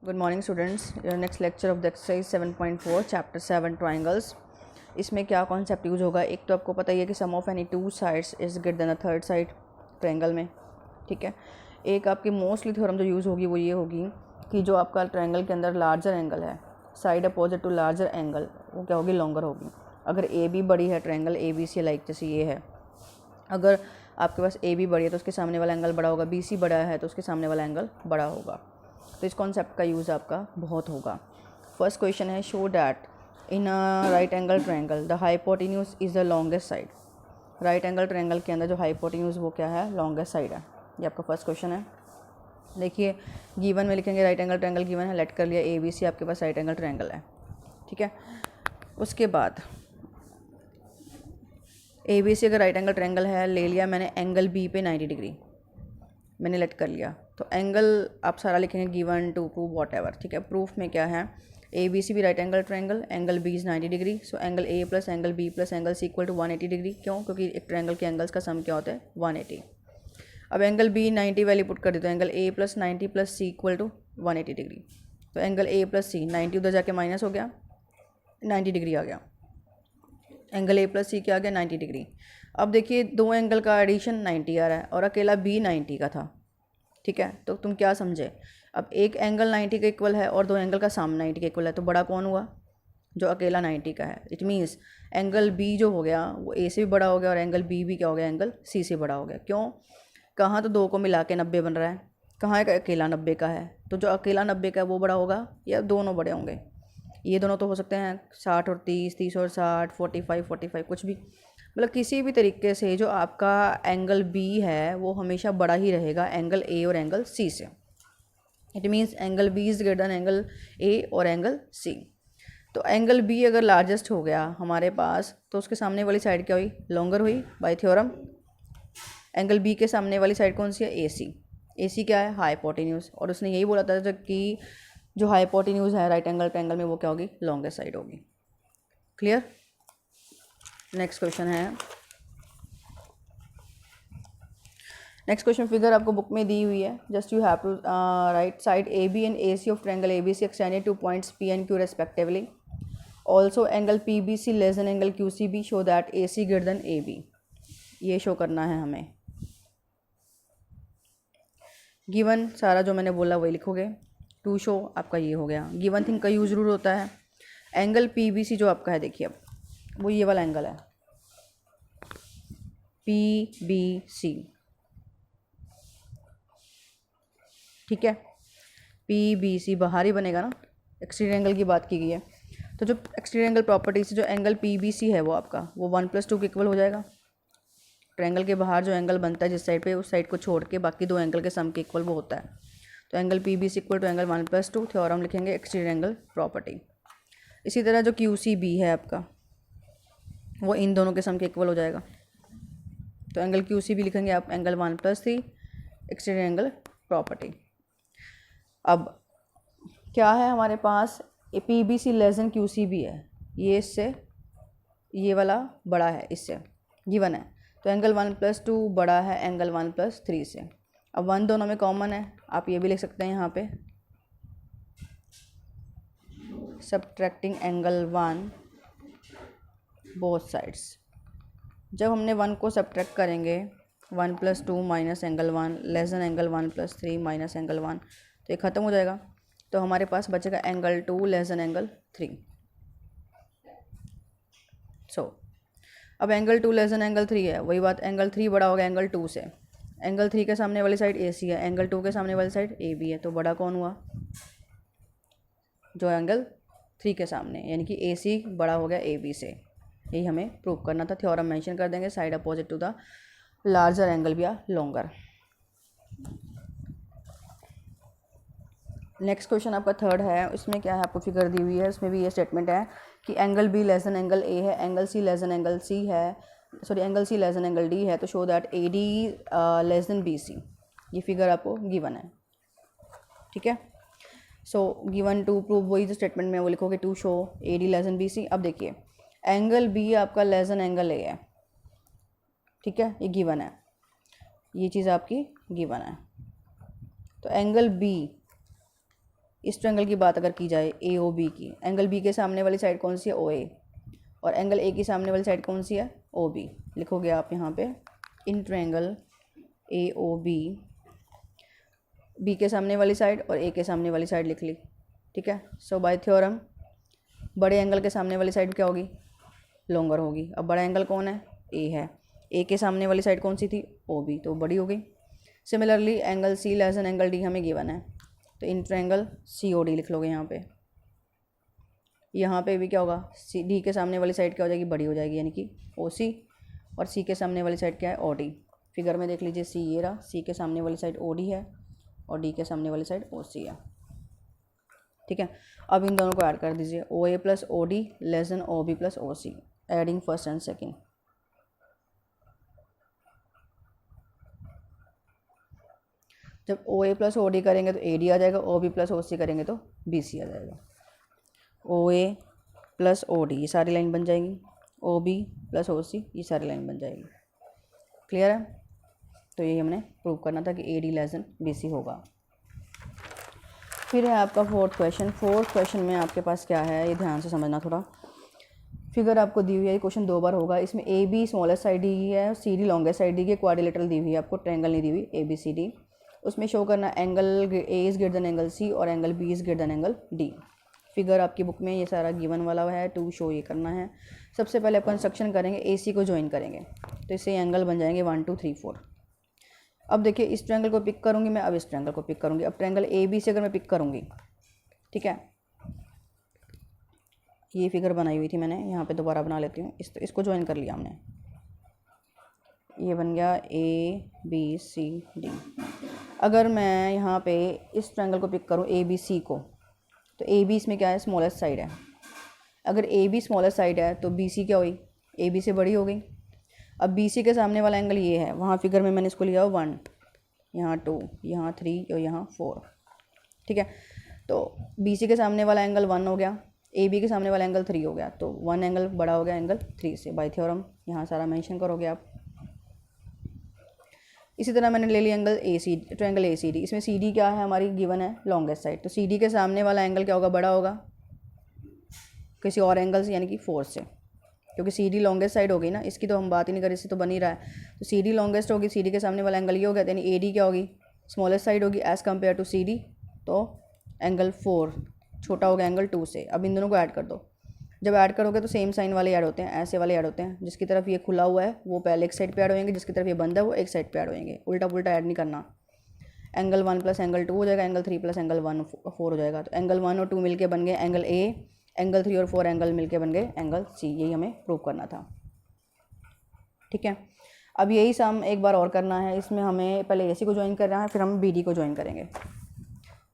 Good morning students. Next lecture of the exercise 7.4 chapter 7 triangles. इसमें क्या concept use होगा, एक तो आपको पता ही है कि sum of any two sides is greater than a third side triangle में। ठीक है, एक आपकी मोस्टली थ्योरम जो यूज़ होगी वो ये होगी कि जो आपका ट्राइंगल के अंदर लार्जर एंगल है, side opposite to larger angle, वो क्या होगी, लॉन्गर होगी। अगर ए बी बड़ी है, triangle A B C like जैसे ये है, अगर आपके पास ए बी बड़ी है तो उसके सामने वाला एंगल बड़ा होगा, बी सी बड़ा है तो उसके सामने वाला एंगल बड़ा होगा। तो इस कॉन्सेप्ट का यूज़ आपका बहुत होगा। फर्स्ट क्वेश्चन है, show that in a right angle triangle the hypotenuse is the longest side. Right angle triangle के अंदर जो हाइपोटेन्यूज वो क्या है, लॉन्गेस्ट साइड है। ये आपका फर्स्ट क्वेश्चन है। देखिए गिवन में लिखेंगे राइट एंगल ट्रायंगल गिवन है, लेट कर लिया ए बी सी आपके पास राइट एंगल ट्रायंगल है। ठीक है, उसके बाद ए बी सी अगर राइट एंगल ट्रायंगल है, ले लिया मैंने एंगल बी पे 90 डिग्री मैंने लेट कर लिया, तो एंगल आप सारा लिखेंगे given to prove whatever. ठीक है, प्रूफ में क्या है, ए बी सी भी right angle triangle, angle B is 90 degree, so angle A plus angle B plus angle C equal to 180 degree. क्यों? क्योंकि एक ट्रायंगल के एंगल्स का सम क्या होता है, 180। अब एंगल बी 90 वैल्यू पुट कर दी तो angle A plus 90 plus C equal to 180 degree. तो एंगल ए प्लस सी 90 उधर जाके माइनस हो गया, 90 डिग्री आ गया। एंगल ए प्लस सी क्या आ गया, 90 डिग्री। अब देखिए दो एंगल का एडिशन 90 आ रहा है और अकेला बी 90 का था। ठीक है, तो तुम क्या समझे, अब एक एंगल 90 का इक्वल है और दो एंगल का साम 90 का इक्वल है, तो बड़ा कौन हुआ, जो अकेला 90 का है। इट मीन्स एंगल बी जो हो गया वो ए से भी बड़ा हो गया और एंगल बी भी क्या हो गया, एंगल सी से बड़ा हो गया। क्यों? कहाँ तो दो को मिला के 90 बन रहा है, कहाँ एक अकेला 90 का है, तो जो अकेला 90 का है वो बड़ा होगा या दोनों बड़े होंगे। ये दोनों तो हो सकते हैं 60 और 30, 30 और 60, 45, 45 कुछ भी, मतलब किसी भी तरीके से जो आपका एंगल बी है वो हमेशा बड़ा ही रहेगा एंगल ए और एंगल सी से। It means angle B is greater than angle A और एंगल सी। तो एंगल बी अगर लार्जेस्ट हो गया हमारे पास तो उसके सामने वाली साइड क्या हुई, लॉन्गर हुई बाय थ्योरम। एंगल बी के सामने वाली साइड कौन सी है, ए सी। ए सी क्या है, हाइपोटेन्यूज, और उसने यही बोला था कि जो हाइपोटेन्यूज है राइट एंगल ट्रायंगल में वो क्या होगी, लॉन्गेस्ट साइड होगी। क्लियर? नेक्स्ट क्वेश्चन है, नेक्स्ट क्वेश्चन फिगर आपको बुक में दी हुई है। Just you have to write side A B and A C of triangle A B C extended to points P and Q respectively. Also angle P B C less than angle Q C B, show that A C greater than A B. ये show करना है हमें। Given सारा जो मैंने बोला वही लिखोगे। टू शो आपका ये हो गया। गिवन थिंग का यूज जरूर होता है। एंगल पी बी सी जो आपका है, देखिए अब वो ये वाला एंगल है पी बी सी। ठीक है, पी बी सी बाहर ही बनेगा ना, एक्सटीरियर एंगल की बात की गई है। तो जो एक्सटीरियर एंगल प्रॉपर्टी से जो एंगल पी बी सी है वो आपका वो 1+2 के इक्वल हो जाएगा। ट्रायंगल के बाहर जो एंगल बनता है जिस साइड पे, उस साइड को छोड़ के बाकी दो एंगल के सम के इक्वल वो होता है। तो angle P B C equal to angle 1+2, theorem लिखेंगे एक्सटीरियर एंगल प्रॉपर्टी। इसी तरह जो क्यू सी बी है आपका वो इन दोनों के सम के इक्वल हो जाएगा। तो एंगल क्यू सी बी लिखेंगे आप एंगल 1+3 एक्सटीरियर एंगल प्रॉपर्टी। अब क्या है हमारे पास, P B C less than Q C B है, ये इससे ये वाला बड़ा है इससे, गिवन है। तो एंगल 1+2 बड़ा है एंगल 1+3 से। अब 1 दोनों में कॉमन है, आप ये भी लिख सकते हैं यहाँ पे सबट्रैक्टिंग एंगल 1 बोथ साइड्स। जब हमने 1 को सबट्रैक्ट करेंगे 1+2 minus angle 1 less than angle 1+3 minus angle 1, तो ये ख़त्म हो जाएगा। तो हमारे पास बचेगा एंगल 2 लेस देन एंगल 3। अब एंगल 2 लेस देन एंगल 3 है, वही बात, एंगल 3 बड़ा होगा एंगल 2 से। एंगल 3 के सामने वाली साइड ए सी है, एंगल 2 के सामने वाली साइड ए बी है, तो बड़ा कौन हुआ, जो एंगल 3 के सामने, यानी कि ए सी बड़ा हो गया ए बी से। यही हमें प्रूव करना था। थ्योरम मेंशन कर देंगे, side opposite to the larger angle या लॉन्गर। नेक्स्ट क्वेश्चन आपका थर्ड है, उसमें क्या है, आपको फिगर दी हुई है, उसमें भी ये स्टेटमेंट है कि angle B less than angle A है, angle C less than angle C है, sorry angle C less than angle D है, तो show that A D less than B C. ये फिगर आपको गिवन है। ठीक है, सो गिवन टू प्रूव, वही जो स्टेटमेंट में वो लिखोगे to show A D less than B C. अब देखिए एंगल बी आपका लेस देन एंगल ए है, ठीक है, ये गिवन है, ये चीज़ आपकी गिवन है। तो एंगल बी इस ट्रायंगल की बात अगर की जाए ए ओ बी की, एंगल बी के सामने वाली साइड कौन सी है, ओ ए, और एंगल ए की सामने वाली साइड कौन सी है, ओ बी। लिखोगे आप यहाँ पे in triangle A O B, B के सामने वाली साइड और ए के सामने वाली साइड लिख ली, ठीक है। सो बाय थ्योरम बड़े एंगल के सामने वाली साइड क्या होगी, लॉन्गर होगी। अब बड़ा एंगल कौन है, ए है, ए के सामने वाली साइड कौन सी थी, ओ बी, तो बड़ी हो गई। Similarly angle C less than angle D हमें गिवन है, तो in triangle C O D लिख लोगे यहाँ पे भी क्या होगा, सी डी के सामने वाली साइड क्या हो जाएगी, बड़ी हो जाएगी, यानी कि ओ सी, और सी के सामने वाली साइड क्या है, ओ डी। फिगर में देख लीजिए सी ये रहा, सी के सामने वाली साइड ओ डी है और डी के सामने वाली साइड ओ सी है, ठीक है। अब इन दोनों को ऐड कर दीजिए, O A plus O D less than O B plus O C, adding first and second. जब O A plus O D करेंगे तो ए डी आ जाएगा, ओ बी प्लस ओ सी करेंगे तो बी सी आ जाएगा। ओ ए प्लस ओ डी ये सारी line बन जाएगी, ओ बी प्लस ओ सी ये सारी लाइन बन जाएगी। क्लियर है, तो यही हमने प्रूव करना था कि A D less than B C होगा। फिर है आपका फोर्थ क्वेश्चन। फोर्थ क्वेश्चन में आपके पास क्या है, ये ध्यान से समझना थोड़ा। फिगर आपको दी हुई है, ये क्वेश्चन 2 बार होगा। इसमें ए बी स्मॉलेस्ट साइड दी है, सी डी लॉन्गेस्ट साइड दी है, क्वाड्रिलेटरल दी हुई है, आपको ट्रायंगल नहीं दी हुई ए बी सी डी। उसमें शो करना angle A is greater than angle C और angle B is greater than angle D. Figure आपकी बुक में ये सारा गिवन वाला है, टू शो ये करना है। सबसे पहले आप कंस्ट्रक्शन करेंगे, ए सी को ज्वाइन करेंगे तो इससे एंगल बन जाएंगे 1 2 3 4। अब देखिए इस ट्रायंगल को पिक करूँगी मैं, अब इस ट्रायंगल को पिक करूँगी। अब ट्रायंगल ए बी से अगर मैं पिक करूँगी, ठीक है, ये फिगर बनाई हुई थी मैंने, यहाँ पे दोबारा बना लेती हूँ। इसको ज्वाइन कर लिया हमने, ये बन गया ए बी सी डी। अगर मैं यहाँ पे इस ट्रायंगल को पिक करूँ ए बी सी को, तो ए बी इसमें क्या है, स्मॉलेस्ट साइड है। अगर ए बी स्मॉलेस्ट साइड है तो बी सी क्या हुई, ए बी से बड़ी हो गई। अब बी सी के सामने वाला एंगल ये है, वहाँ फिगर में मैंने इसको लिया 1, यहाँ 2, यहाँ 3 और यहाँ 4, ठीक है। तो बी सी के सामने वाला एंगल 1 हो गया, ए बी के सामने वाला एंगल 3 हो गया, तो 1 एंगल बड़ा हो गया एंगल 3 से, बाय थ्योरम यहाँ सारा मेंशन करोगे आप। इसी तरह मैंने ले लिया angle A C, triangle A C D. इसमें सी डी क्या है हमारी, गिवन है लॉन्गेस्ट साइड, तो सी डी के सामने वाला एंगल क्या होगा, बड़ा होगा किसी और एंगल से, यानी कि 4 से, क्योंकि सी डी लॉन्गेस्ट साइड हो गई ना, इसकी तो हम बात ही नहीं कर रहे, इससे तो बन ही रहा है। तो सी डी लॉन्गेस्ट होगी, सी डी के सामने वाला एंगल ये हो गया, यानी ए डी क्या होगी, स्मॉलेस्ट साइड होगी as compare to C D, तो एंगल 4 छोटा हो गया एंगल 2 से। अब इन दोनों को ऐड कर दो, जब ऐड करोगे तो सेम साइन वाले ऐड होते हैं, ऐसे वाले ऐड होते हैं। जिसकी तरफ ये खुला हुआ है वो पहले एक साइड पे ऐड होंगे, जिसकी तरफ ये बंद है वो एक साइड पे ऐड होंगे, उल्टा पुल्टा ऐड नहीं करना। एंगल 1 प्लस एंगल 2 हो जाएगा, एंगल 3 प्लस एंगल 1 4 हो जाएगा। तो एंगल 1 और 2 मिलके बन गए एंगल ए, एंगल 3 और 4 एंगल मिलके बन गए एंगल सी। यही हमें प्रूव करना था, ठीक है। अब यही सम एक बार और करना है। इसमें हमें पहले ए सी को ज्वाइन करना है, फिर हम बी डी को ज्वाइन करेंगे।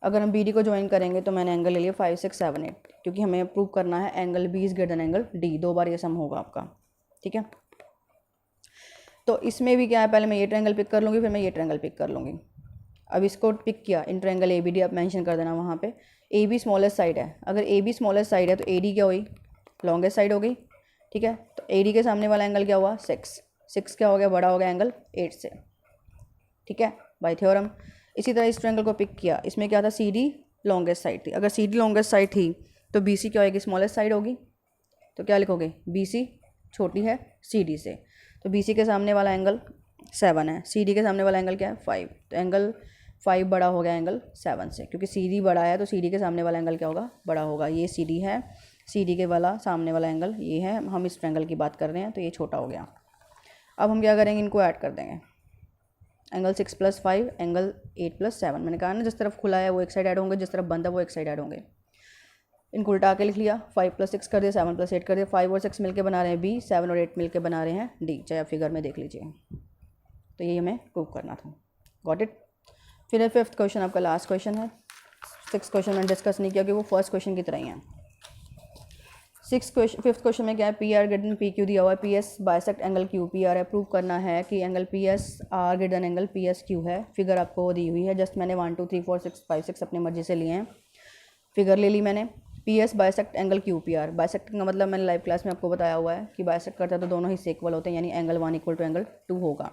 अगर हम बी डी को ज्वाइन करेंगे तो मैंने एंगल ले लिया 5 6 7 8, क्योंकि हमें प्रूव करना है angle B is greater than angle D. 2 बार ये सम होगा आपका, ठीक है। तो इसमें भी क्या है, पहले मैं ये ट्रायंगल पिक कर लूँगी, फिर मैं ये ट्रायंगल पिक कर लूँगी। अब इसको पिक किया, in triangle A B D आप मेंशन कर देना वहाँ पे। ए बी स्मॉलेस्ट साइड है, अगर ए बी स्मॉलेस्ट साइड है तो ए डी क्या हुई, लॉन्गेस्ट साइड हो गई, ठीक है। तो ए डी के सामने वाला एंगल क्या हुआ, 6 क्या हो गया, बड़ा हो गया एंगल 8 से, ठीक है, बाय थ्योरम। इसी तरह इस ट्रायंगल को पिक किया, इसमें क्या था, सी डी लॉन्गेस्ट साइड थी। अगर सी डी लॉन्गेस्ट साइड थी तो बी सी क्या होगी, स्मॉलेस्ट साइड होगी, तो क्या लिखोगे, बी सी छोटी है सी डी से, तो बी सी के सामने वाला एंगल 7 है, सी डी के सामने वाला एंगल क्या है, 5, तो एंगल 5 बड़ा हो गया एंगल 7 से, क्योंकि सी डी बड़ा है तो सी डी के सामने वाला एंगल क्या होगा, बड़ा होगा। ये सी डी है, सी डी के वाला सामने वाला एंगल ये है, हम इस ट्रायंगल की बात कर रहे हैं, तो ये छोटा हो गया। अब हम क्या करेंगे, इनको ऐड कर देंगे, एंगल 6 + 5 एंगल 8 + 7। मैंने कहा ना जिस तरफ खुला है वो एक साइड ऐड होंगे, जिस तरफ बंद है वो एक साइड ऐड होंगे। इनको उल्टा के लिख लिया, 5 + 6 कर दिया, 7 + 8 कर दिया। 5 और 6 मिलके बना रहे हैं बी, 7 और 8 मिलके बना रहे हैं डी, चाहे आप फिगर में देख लीजिए। तो ये हमें प्रूव करना था, गॉट इट। फिर 5th क्वेश्चन आपका लास्ट क्वेश्चन है। 6th क्वेश्चन मैंने डिस्कस नहीं किया क्योंकि वो फर्स्ट क्वेश्चन की तरह ही है। 5th क्वेश्चन में क्या है, P R greater than P Q दिया हुआ है, P S bisect angle Q P R है। प्रूव करना है कि angle P S R greater than angle P S Q है। फिगर आपको दी हुई है, जस्ट मैंने 1 2 3 4 6 5 6 अपनी मर्जी से लिए हैं, फिगर ले ली मैंने। P S bisect angle Q P R, bisect का मतलब मैंने लाइव क्लास में आपको बताया हुआ है कि बाइसेक्ट करता है तो दोनों ही इक्वल होते हैं, यानी एंगल 1 = एंगल 2 होगा।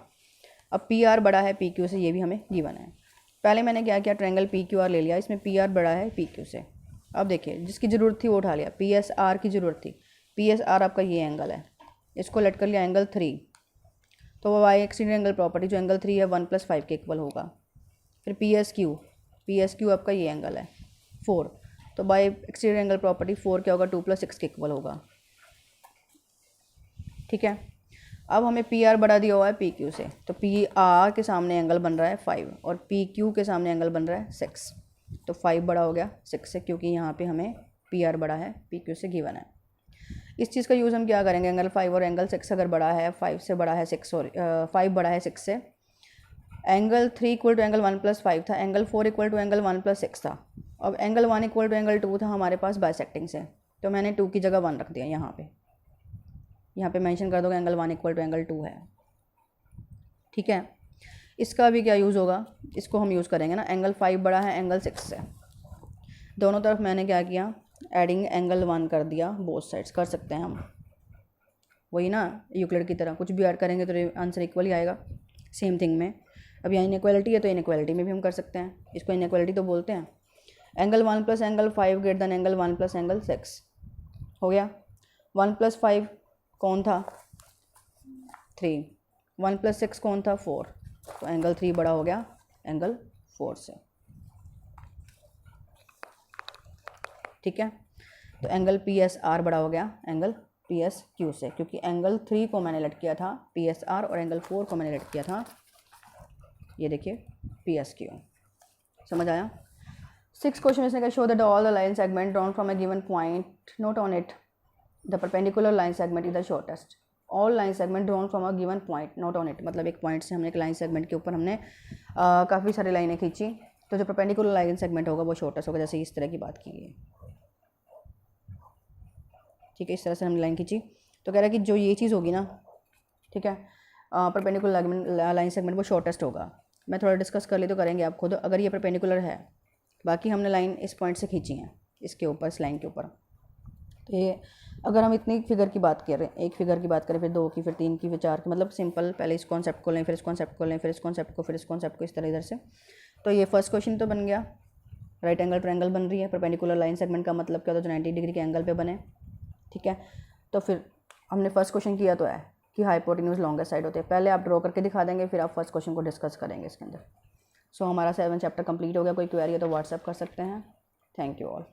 अब पी आर बड़ा है पी क्यू से, ये भी हमें गिवन है। पहले मैंने क्या किया, ट्रायंगल पी क्यू आर ले लिया, इसमें पी आर बड़ा है पी क्यू से। अब देखिए जिसकी ज़रूरत थी वो उठा लिया, पी एस आर की ज़रूरत थी, पी एस आर आपका ये एंगल है, इसको लेट कर लिया एंगल 3, तो वो वाई एक्सटीरियर एंगल प्रॉपर्टी जो एंगल 3 है 1+5 के इक्वल होगा। फिर पी एस क्यू आपका ये एंगल है 4, तो बाई एक्सटीरियर एंगल प्रॉपर्टी 4 क्या होगा, 2+6 के इक्वल होगा। ठीक है, अब हमें पी आर बढ़ा दिया हुआ है पी क्यू से, तो पी आर के सामने एंगल बन रहा है 5 और पी क्यू के सामने एंगल बन रहा है 6, तो 5 बड़ा हो गया 6 से, क्योंकि यहाँ पे हमें पी आर बड़ा है पी क्यू से गिवन है। इस चीज़ का यूज़ हम क्या करेंगे, एंगल 5 और एंगल 6 अगर बड़ा है 5 से बड़ा है 6 और 5 बड़ा है 6 से, एंगल 3 इक्वल टू एंगल 1+5 था, एंगल 4 इक्वल टू एंगल 1+6 था, अब एंगल 1 इक्वल टू एंगल 2 था हमारे पास बाइसेक्टिंग से, तो मैंने 2 की जगह 1 रख दिया यहाँ पे मेंशन कर दोगे एंगल 1 इक्वल टू एंगल 2 है। ठीक है, इसका भी क्या यूज़ होगा, इसको हम यूज़ करेंगे ना, एंगल 5 बड़ा है एंगल 6 से, दोनों तरफ मैंने क्या किया, एडिंग एंगल 1 कर दिया, बोथ साइड्स कर सकते हैं हम, वही ना यूक्लिड की तरह, कुछ भी ऐड करेंगे तो आंसर इक्वल ही आएगा। सेम थिंग में अब यहाँ इनइक्वालिटी है तो इनइक्वालिटी में भी हम कर सकते हैं, इसको इनइक्वालिटी तो बोलते हैं। Angle 1 plus angle 5 greater than angle 1 plus angle 6 हो गया। 1+5 कौन था, 3, 1+6 कौन था, 4, तो एंगल 3 बड़ा हो गया एंगल 4 से। ठीक है, तो एंगल पी एस आर बड़ा हो गया एंगल पी एस क्यू से, क्योंकि एंगल 3 को मैंने लेट किया था पी एस आर और एंगल 4 को मैंने लेट किया था ये देखिए पी एस क्यू। समझ आया। 6 क्वेश्चन इसने कहा, show that all the line segment drawn from a given point note on it the perpendicular line segment is the shortest. All line segment drawn from a given point note on it, मतलब एक point से हमने एक line segment के ऊपर हमने काफ़ी सारी लाइनें खींची, तो जो परपेंडिकुलर लाइन सेगमेंट होगा वो शॉर्टेस्ट होगा, जैसे इस तरह की बात की है। ठीक है, इस तरह से हमने लाइन खींची, तो कह रहा है कि जो ये चीज़ होगी ना, ठीक है, परपेंडिकुलर लाइन सेगमेंट वो शॉर्टेस्ट होगा। मैं थोड़ा डिस्कस कर ली तो करेंगे आप खुद। अगर ये परपेंडिकुलर है, बाकी हमने लाइन इस पॉइंट से खींची है इसके ऊपर, इस लाइन के ऊपर, तो ये अगर हम इतनी फिगर की बात करें, एक फिगर की बात करें, फिर 2 की, फिर 3 की, फिर 4 की, मतलब सिंपल, पहले इस कॉन्सेप्ट को लें, फिर इस कॉन्सेप्ट को लें, फिर इस कॉन्सेप्ट को, फिर इस कॉन्सेप्ट को, इस तरह इधर से, तो ये फर्स्ट क्वेश्चन तो बन गया। राइट एंगल ट्रायंगल बन रही है, परपेंडिकुलर लाइन सेगमेंट का मतलब क्या होता है, जो 90 डिग्री के एंगल पे बने। ठीक है, तो फिर हमने फर्स्ट क्वेश्चन किया तो है कि हाइपोटेन्यूज लॉन्गेस्ट साइड होते हैं। पहले आप ड्रॉ करके दिखा देंगे, फिर आप फर्स्ट क्वेश्चन को डिस्कस करेंगे इसके अंदर। सो हमारा 7 चैप्टर कंप्लीट हो गया। कोई क्वेरी है तो व्हाट्सएप कर सकते हैं। Thank you all.